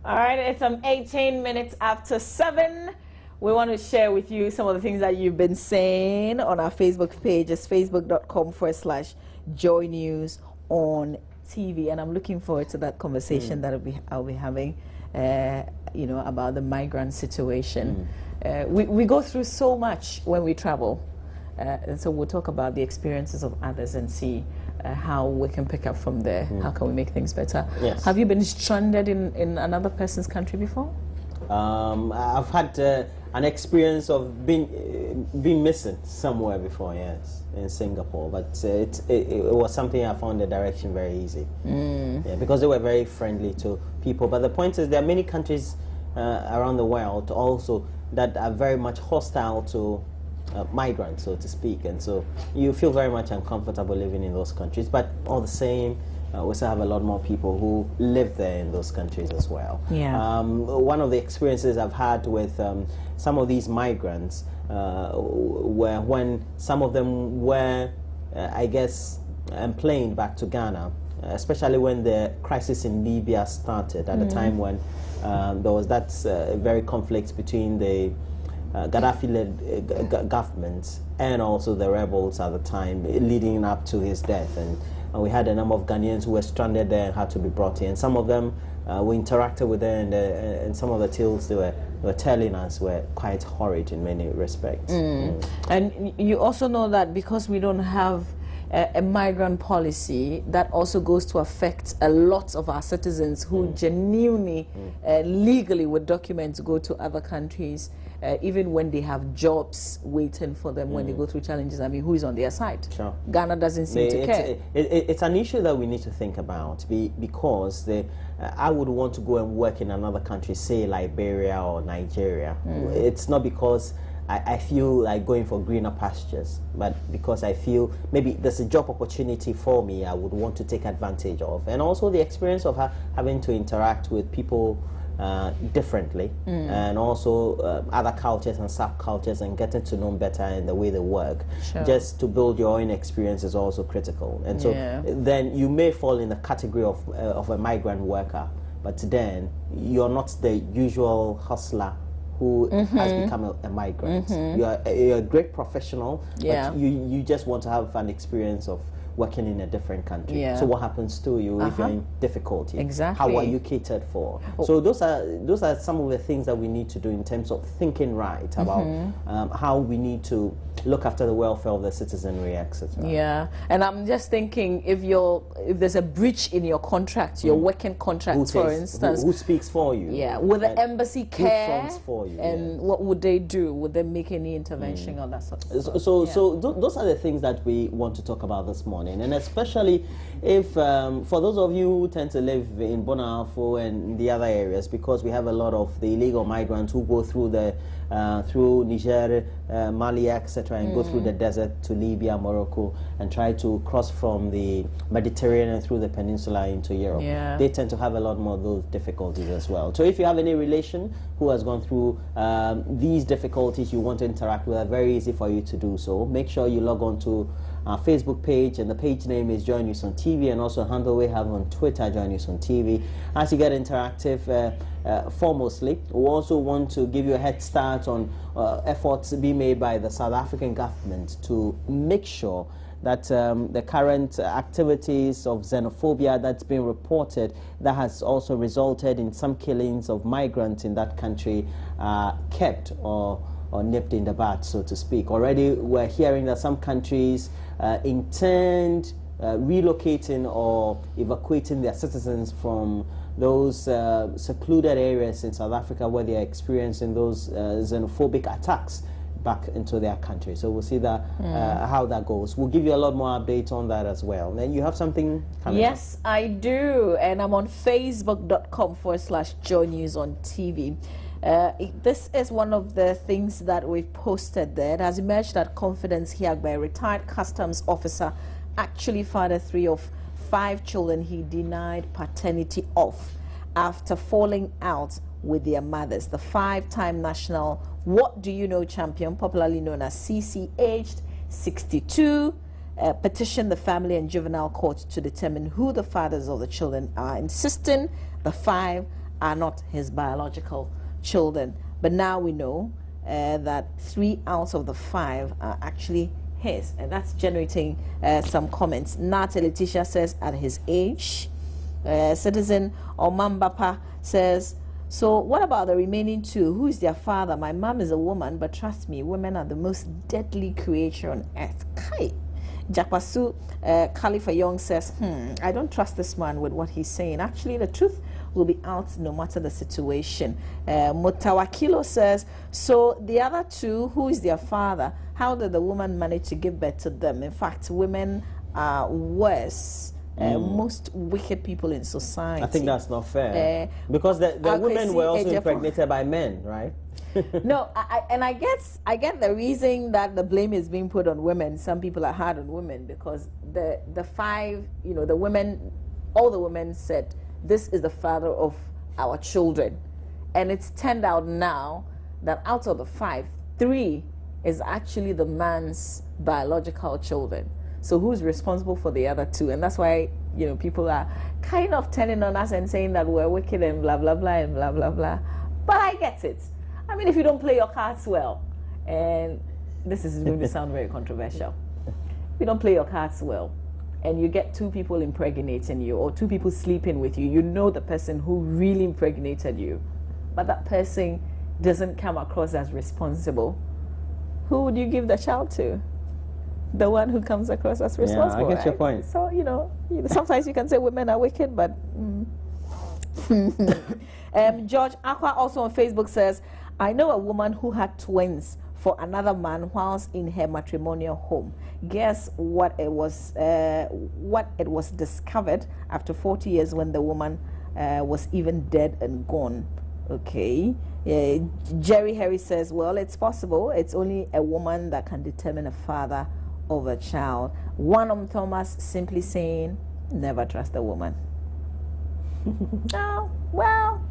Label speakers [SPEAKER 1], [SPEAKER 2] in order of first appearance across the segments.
[SPEAKER 1] All right, it's 18 minutes after 7. We want to share with you some of the things that you've been saying on our Facebook page. It's facebook.com/Joy News on TV. And I'm looking forward to that conversation that I'll be having, you know, about the migrant situation. We go through so much when we travel. And so we'll talk about the experiences of others and see how we can pick up from there. How can we make things better?
[SPEAKER 2] Yes.
[SPEAKER 1] Have you been stranded in another person's country before?
[SPEAKER 2] I've had an experience of being missing somewhere before, yes, in Singapore. But it was something I found the direction very easy. Yeah, because they were very friendly to people. But the point is there are many countries around the world also that are very much hostile to migrants, so to speak, and so you feel very much uncomfortable living in those countries. But all the same, we still have a lot more people who live there in those countries as well.
[SPEAKER 1] Yeah.
[SPEAKER 2] One of the experiences I've had with some of these migrants were when some of them were, I guess, emplaned back to Ghana, especially when the crisis in Libya started at the time when there was that very conflict between the Gaddafi-led government and also the rebels at the time, leading up to his death. And we had a number of Ghanaians who were stranded there and had to be brought in. Some of them, we interacted with them, and some of the tales they were telling us were quite horrid in many respects.
[SPEAKER 1] And you also know that because we don't have a migrant policy, that also goes to affect a lot of our citizens who genuinely, legally with documents go to other countries, even when they have jobs waiting for them when they go through challenges. I mean, who is on their side?
[SPEAKER 2] Sure.
[SPEAKER 1] Ghana doesn't seem to care.
[SPEAKER 2] It's an issue that we need to think about because I would want to go and work in another country, say Liberia or Nigeria. It's not because I feel like going for greener pastures, but because I feel maybe there's a job opportunity for me I would want to take advantage of. And also the experience of having to interact with people differently, and also other cultures and subcultures, and getting to know better in the way they work. Just to build your own experience is also critical. And so then you may fall in the category of a migrant worker, but then you're not the usual hustler who has become a migrant. You're a great professional, but you just want to have an experience of working in a different country. So what happens to you if you're in difficulty?
[SPEAKER 1] Exactly.
[SPEAKER 2] How are you catered for? So those are some of the things that we need to do in terms of thinking right about how we need to look after the welfare of the citizenry, etc.
[SPEAKER 1] Yeah, and I'm just thinking if there's a breach in your contract, your working contract, for instance,
[SPEAKER 2] who speaks for you?
[SPEAKER 1] Yeah, will the embassy care?
[SPEAKER 2] Who fronts for you?
[SPEAKER 1] And what would they do? Would they make any intervention on that sort of stuff?
[SPEAKER 2] So those are the things that we want to talk about this morning, and especially if for those of you who tend to live in Bonafo and the other areas, because we have a lot of the illegal migrants who go through through Niger, Mali, etc., and go through the desert to Libya, Morocco, and try to cross from the Mediterranean through the peninsula into Europe. They tend to have a lot more of those difficulties as well. So if you have any relation who has gone through these difficulties, you want to interact with, are very easy for you to do so. Make sure you log on to our Facebook page, and the page name is Joy News on TV, and also a handle we have on Twitter, Joy News on TV. As you get interactive, foremostly, we also want to give you a head start on efforts being made by the South African government to make sure that the current activities of xenophobia that's been reported, that has also resulted in some killings of migrants in that country, kept or nipped in the bud, so to speak. Already we're hearing that some countries intend relocating or evacuating their citizens from those secluded areas in South Africa where they are experiencing those xenophobic attacks back into their country. So we'll see that how that goes. We'll give you a lot more updates on that as well. And you have something coming up?
[SPEAKER 1] Yes, I do, and I'm on facebook.com/Joy News on TV. This is one of the things that we've posted there. It has emerged that Confidence here by a retired customs officer actually fathered 3 of 5 children he denied paternity of after falling out with their mothers. The 5-time national What Do You Know champion, popularly known as CC, aged 62, petitioned the Family and Juvenile Court to determine who the fathers of the children are, insisting the 5 are not his biological children. But now we know that 3 out of the 5 are actually his, and that's generating some comments. Nata Letitia says at his age. Citizen Omambapa says, so what about the remaining 2? Who is their father? My mom is a woman, but trust me, women are the most deadly creature on earth. Kai. Jakwasu Khalifa Young says, I don't trust this man with what he's saying. Actually, the truth will be out no matter the situation. Mutawakilo says, so the other 2, who is their father? How did the woman manage to give birth to them? In fact, women are worse. Most wicked people in society.
[SPEAKER 2] I think that's not fair. Because the women were also impregnated by men, right?
[SPEAKER 1] No, I get the reason that the blame is being put on women. Some people are hard on women because the 5, the women, all the women said, this is the father of our children. And it's turned out now that out of the 5, 3 is actually the man's biological children. So who's responsible for the other 2? And that's why, people are kind of turning on us and saying that we're wicked and blah, blah, blah, and blah, blah, blah. But I get it. I mean, if you don't play your cards well, and this is going to sound very controversial, if you don't play your cards well, and you get 2 people impregnating you, or 2 people sleeping with you, you know the person who really impregnated you, but that person doesn't come across as responsible, who would you give the child to? The one who comes across as responsible.
[SPEAKER 2] Yeah, I get your point.
[SPEAKER 1] So, sometimes you can say women are wicked, but... George Aqua also on Facebook says, I know a woman who had twins for another man whilst in her matrimonial home. Guess what it was discovered after 40 years when the woman was even dead and gone. Okay. Jerry Harry says, well, it's possible. It's only a woman that can determine a father of a child. One Thomas simply saying, never trust a woman. Oh, well,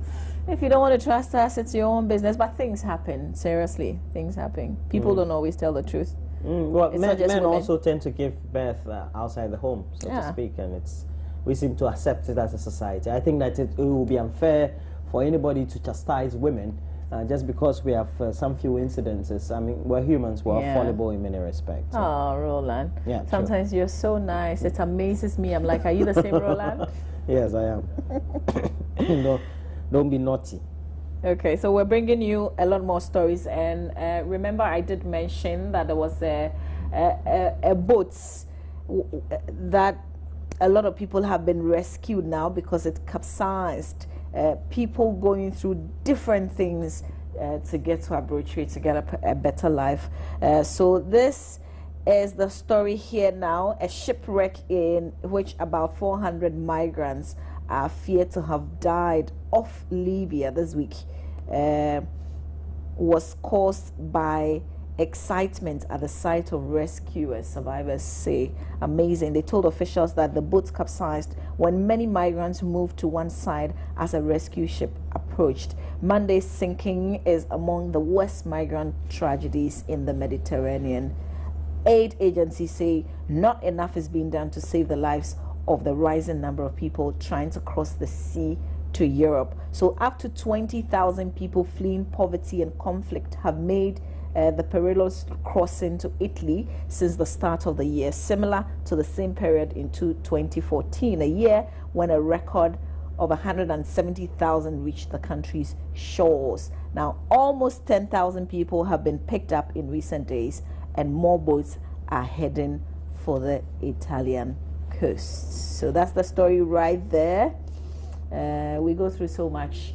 [SPEAKER 1] if you don't want to trust us, it's your own business. But things happen. Seriously, things happen. People don't always tell the truth.
[SPEAKER 2] Well, men also tend to give birth outside the home, so to speak, and we seem to accept it as a society. I think that it will be unfair for anybody to chastise women just because we have some few incidences. I mean, we're humans, we're fallible in many respects. So.
[SPEAKER 1] Oh, Roland.
[SPEAKER 2] Yeah,
[SPEAKER 1] sometimes you're so nice. It amazes me. I'm like, are you the same Roland?
[SPEAKER 2] Yes, I am. Don't be naughty.
[SPEAKER 1] Okay, so we're bringing you a lot more stories. And remember, I did mention that there was a boat that a lot of people have been rescued now because it capsized. People going through different things to get to Abuchi, to get a better life. So this is the story here now. A shipwreck in which about 400 migrants are feared to have died off Libya this week was caused by excitement at the sight of rescuers, survivors say. Amazing. They told officials that the boat capsized when many migrants moved to one side as a rescue ship approached. Monday's sinking is among the worst migrant tragedies in the Mediterranean. Aid agencies say not enough is being done to save the lives of the rising number of people trying to cross the sea to Europe. So up to 20,000 people fleeing poverty and conflict have made the perilous crossing to Italy since the start of the year, similar to the same period in 2014, a year when a record of 170,000 reached the country's shores. Now, almost 10,000 people have been picked up in recent days, and more boats are heading for the Italian coast. So that's the story right there. We go through so much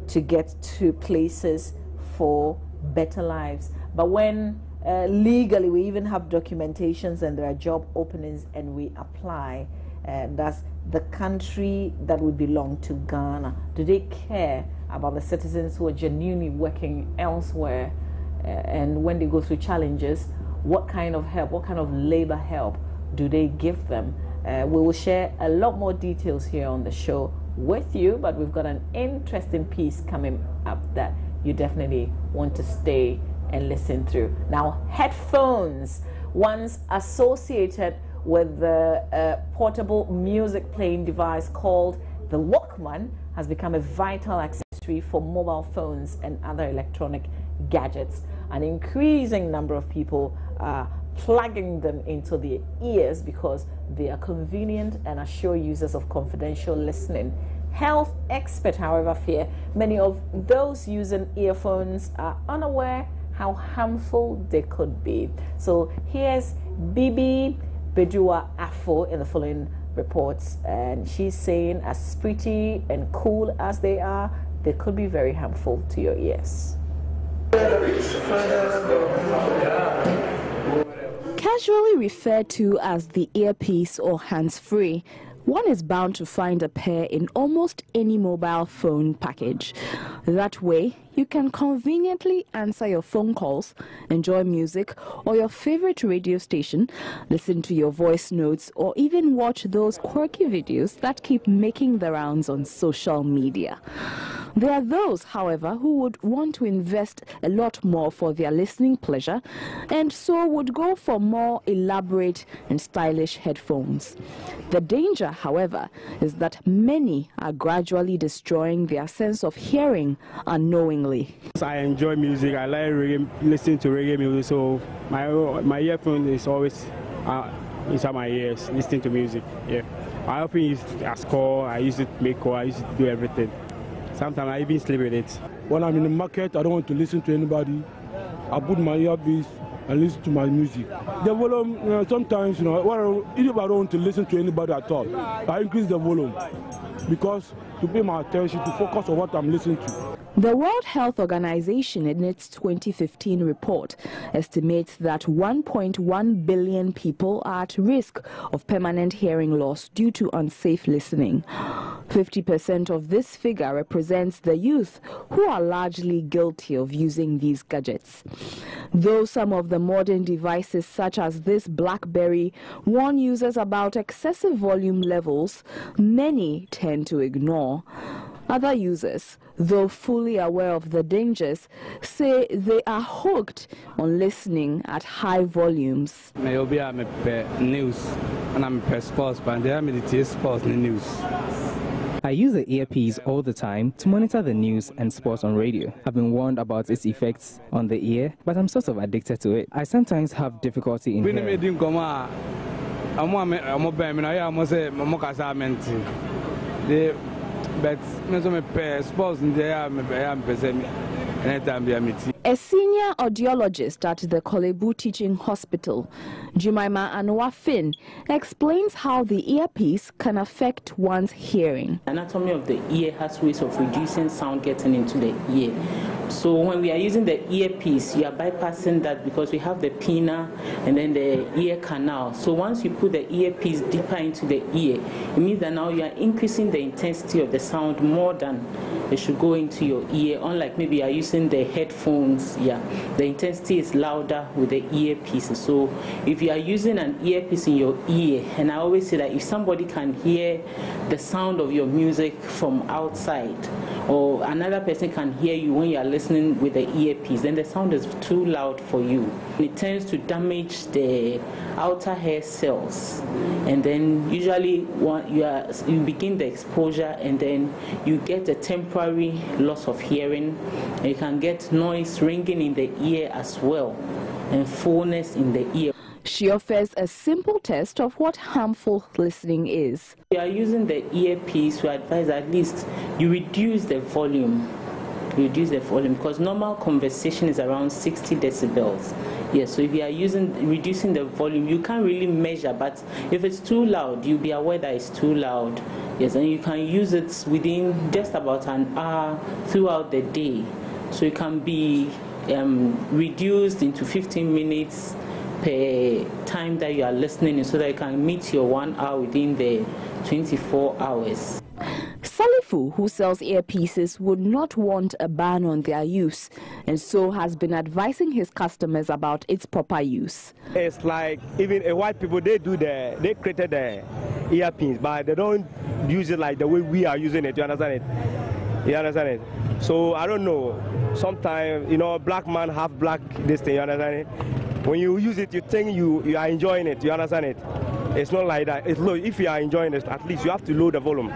[SPEAKER 1] to get to places for better lives. But when legally we even have documentations and there are job openings and we apply, that's the country that would belong to Ghana. Do they care about the citizens who are genuinely working elsewhere? And when they go through challenges, what kind of help, what kind of labor help do they give them? We will share a lot more details here on the show with you, but we've got an interesting piece coming up that you definitely want to stay and listen through. Now, headphones, once associated with the portable music playing device called the Walkman, has become a vital accessory for mobile phones and other electronic gadgets. An increasing number of people are plugging them into their ears because they are convenient and assure users of confidential listening. Health experts, however, fear many of those using earphones are unaware how harmful they could be. So here's Bibi Bedua Afo in the following reports, and she's saying as pretty and cool as they are, they could be very harmful to your ears.
[SPEAKER 3] Casually referred to as the earpiece or hands-free, one is bound to find a pair in almost any mobile phone package. That way, you can conveniently answer your phone calls, enjoy music or your favorite radio station, listen to your voice notes, or even watch those quirky videos that keep making the rounds on social media. There are those, however, who would want to invest a lot more for their listening pleasure and so would go for more elaborate and stylish headphones. The danger, however, is that many are gradually destroying their sense of hearing unknowingly.
[SPEAKER 4] I enjoy music. I like reggae, listening to reggae music, so my earphone is always inside my ears, listening to music. Yeah, I often use it as call. I use it to make call. I use it to do everything. Sometimes I even sleep with it.
[SPEAKER 5] When I'm in the market, I don't want to listen to anybody. I put my earpiece and listen to my music. The volume, sometimes, if I don't want to listen to anybody at all, I increase the volume because to pay my attention, to focus on what I'm listening to.
[SPEAKER 3] The World Health Organization, in its 2015 report, estimates that 1.1 billion people are at risk of permanent hearing loss due to unsafe listening. 50% of this figure represents the youth, who are largely guilty of using these gadgets. Though some of the modern devices, such as this BlackBerry, warn users about excessive volume levels, many tend to ignore. Other users, though fully aware of the dangers, say they are hooked on listening at high volumes.
[SPEAKER 4] News and I'm sports, but they are sports news.
[SPEAKER 6] I use the earpiece all the time to monitor the news and sports on radio. I've been warned about its effects on the ear, but I'm sort of addicted to it. I sometimes have difficulty in hearing.
[SPEAKER 3] A senior audiologist at the Kolebu Teaching Hospital, Jemima Anwafin, explains how the earpiece can affect one's hearing.
[SPEAKER 7] The anatomy of the ear has ways of reducing sound getting into the ear. So when we are using the earpiece, you are bypassing that because we have the pinna and then the ear canal. So once you put the earpiece deeper into the ear, it means that now you are increasing the intensity of the sound more than it should go into your ear. Unlike maybe you are using the headphones, the intensity is louder with the earpiece. So if you are using an earpiece in your ear, and I always say that if somebody can hear the sound of your music from outside, or another person can hear you when you are listening with the earpiece, then the sound is too loud for you. It tends to damage the outer hair cells, and then usually you begin the exposure, and then you get a temporary loss of hearing. You can get noise ringing in the ear as well, and fullness in the ear.
[SPEAKER 3] She offers a simple test of what harmful listening is.
[SPEAKER 7] If you are using the earpiece, we advise at least you reduce the volume. Because normal conversation is around 60 decibels. Yes, so if you are reducing the volume, you can't really measure, but if it's too loud, you'll be aware that it's too loud. Yes, and you can use it within just about an hour throughout the day. So it can be reduced into 15 minutes per time that you are listening, so that you can meet your 1 hour within the 24 hours.
[SPEAKER 3] Salifu, who sells earpieces, would not want a ban on their use, and so has been advising his customers about its proper use.
[SPEAKER 8] It's like even white people, they created the earpiece, but they don't use it like the way we are using it. You understand it? You understand it? So I don't know. Sometimes, black man have black this thing. You understand it? When you use it, you think you are enjoying it. You understand it? It's not like that. It's low. If you are enjoying it, at least you have to lower the volume.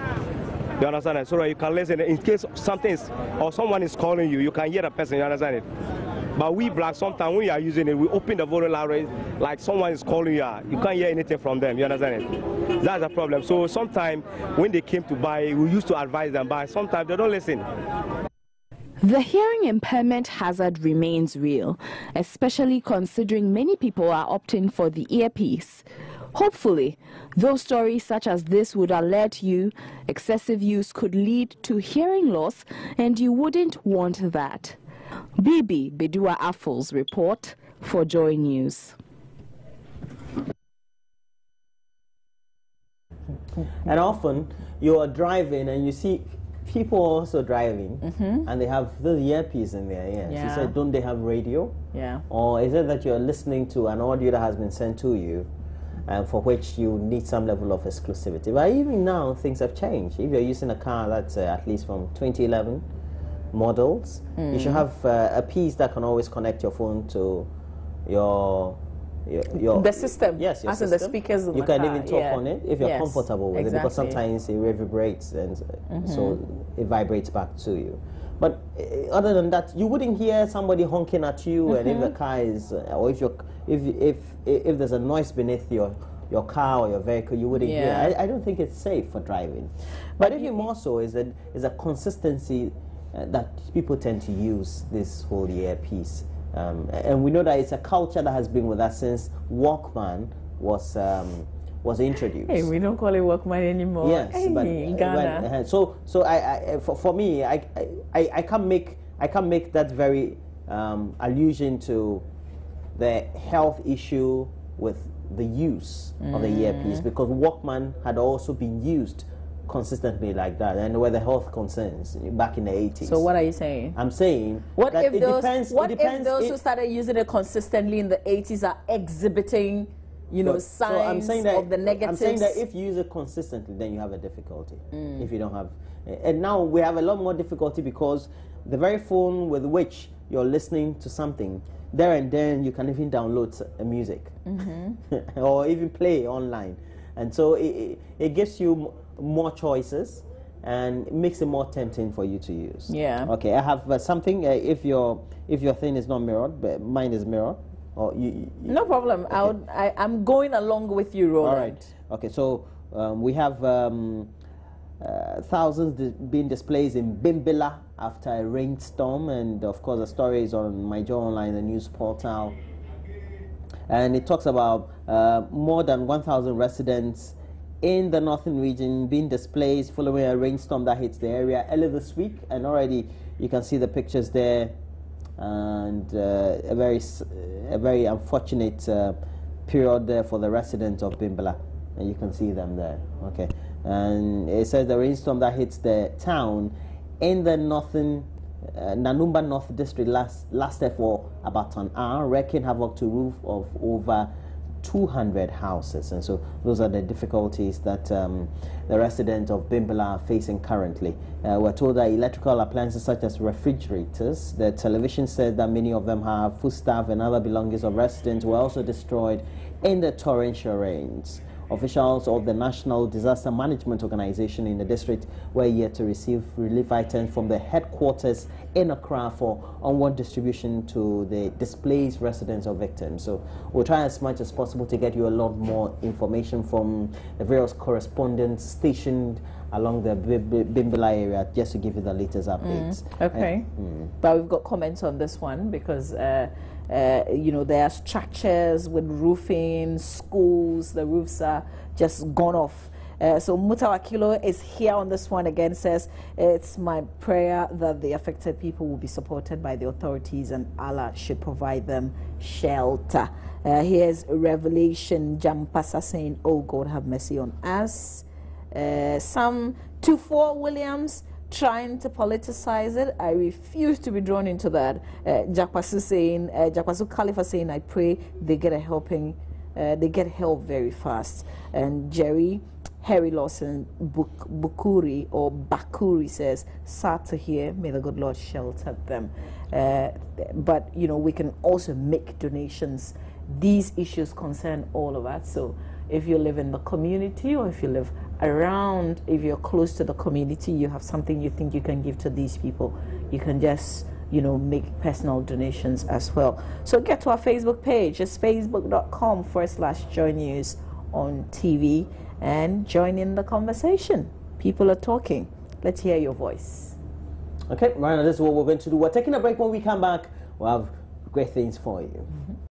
[SPEAKER 8] You understand it? So that you can listen in case something is, or someone is calling you, you can hear the person. You understand it? But we blacks, sometimes when you are using it, we open the volume loud, like someone is calling you, you can't hear anything from them. You understand it? That's a problem. So sometimes when they came to buy, we used to advise them, but sometimes they don't listen.
[SPEAKER 3] The hearing impairment hazard remains real, especially considering many people are opting for the earpiece. Hopefully, those stories such as this would alert you excessive use could lead to hearing loss, and you wouldn't want that. Bibi Bedua Affol's report for Joy News.
[SPEAKER 2] And often you are driving and you see people also driving, and they have the earpiece in their ears.
[SPEAKER 1] Yeah.
[SPEAKER 2] You said, don't they have radio?
[SPEAKER 1] Yeah.
[SPEAKER 2] Or is it that you're listening to an audio that has been sent to you, for which you need some level of exclusivity? But even now, things have changed. If you're using a car that's at least from 2011 models, you should have a piece that can always connect your phone to your
[SPEAKER 1] the system.
[SPEAKER 2] Yes, your
[SPEAKER 1] as
[SPEAKER 2] system.
[SPEAKER 1] In the speakers in
[SPEAKER 2] you
[SPEAKER 1] the
[SPEAKER 2] can
[SPEAKER 1] car.
[SPEAKER 2] even talk on it if you're comfortable with it, because sometimes it reverberates and so it vibrates back to you. But other than that, you wouldn't hear somebody honking at you, and if the car is, or if there's a noise beneath your car or your vehicle, you wouldn't hear. I don't think it's safe for driving. But even more so is a consistency that people tend to use this whole earpiece. And we know that it's a culture that has been with us since Walkman was introduced.
[SPEAKER 1] Hey, we don't call it Walkman anymore.
[SPEAKER 2] Yes,
[SPEAKER 1] hey,
[SPEAKER 2] but
[SPEAKER 1] Ghana.
[SPEAKER 2] For me, I can't make that very allusion to the health issue with the use of the earpiece, because Walkman had also been used consistently like that, and were the health concerns back in the 80s.
[SPEAKER 1] So what are you saying?
[SPEAKER 2] I'm saying
[SPEAKER 1] what
[SPEAKER 2] that
[SPEAKER 1] if those who started using it consistently in the 80s are exhibiting, signs of the negatives?
[SPEAKER 2] I'm saying that if you use it consistently, then you have a difficulty. If you don't have, and now we have a lot more difficulty because the very phone with which you're listening to something, there and then you can even download music or even play online, and so it gives you more choices and it makes it more tempting for you to use.
[SPEAKER 1] Yeah.
[SPEAKER 2] Okay, I have something. If your thing is not mirrored, but mine is mirrored, or
[SPEAKER 1] no problem.
[SPEAKER 2] Okay.
[SPEAKER 1] I'm going along with you, Roland.
[SPEAKER 2] All right. Okay, so we have thousands being displaced in Bimbilla after a rainstorm, and of course the story is on My Joy Online, the news portal, and it talks about more than 1,000 residents in the northern region being displaced following a rainstorm that hits the area early this week, and already you can see the pictures there, and a very unfortunate period there for the residents of Bimbilla, and you can see them there. Okay, and it says the rainstorm that hits the town in the northern Nanumba North District lasted for about an hour, wreaking havoc to roof of over 200 houses, and so those are the difficulties that the residents of Bimbilla are facing currently. We're told that electrical appliances such as refrigerators, the television said that many of them have foodstuff and other belongings of residents were also destroyed in the torrential rains. Officials of the National Disaster Management Organization in the district were yet to receive relief items from the headquarters in Accra for onward distribution to the displaced residents or victims. So we'll try as much as possible to get you a lot more information from the various correspondents stationed along the Bimbilla area, just to give you the latest updates.
[SPEAKER 1] Okay. But we've got comments on this one because there are structures with roofing, schools, the roofs are just gone off. So Mutawakilo is here on this one again, says, it's my prayer that the affected people will be supported by the authorities and Allah should provide them shelter. Here's Revelation Jampasa saying, oh God, have mercy on us. Some 24 Williams trying to politicize it. I refuse to be drawn into that. Jakwasu Khalifa saying, I pray they get help very fast. And Harry Lawson Bukuri or Bakuri says, sad to hear, may the good Lord shelter them. But we can also make donations. These issues concern all of us. So if you live in the community or if you live around, if you're close to the community, you have something you think you can give to these people, you can just, you know, make personal donations as well. So get to our Facebook page. It's facebook.com/joynews on TV and join in the conversation. People are talking. Let's hear your voice.
[SPEAKER 2] Okay, right now this is what we're going to do. We're taking a break. When we come back, we'll have great things for you.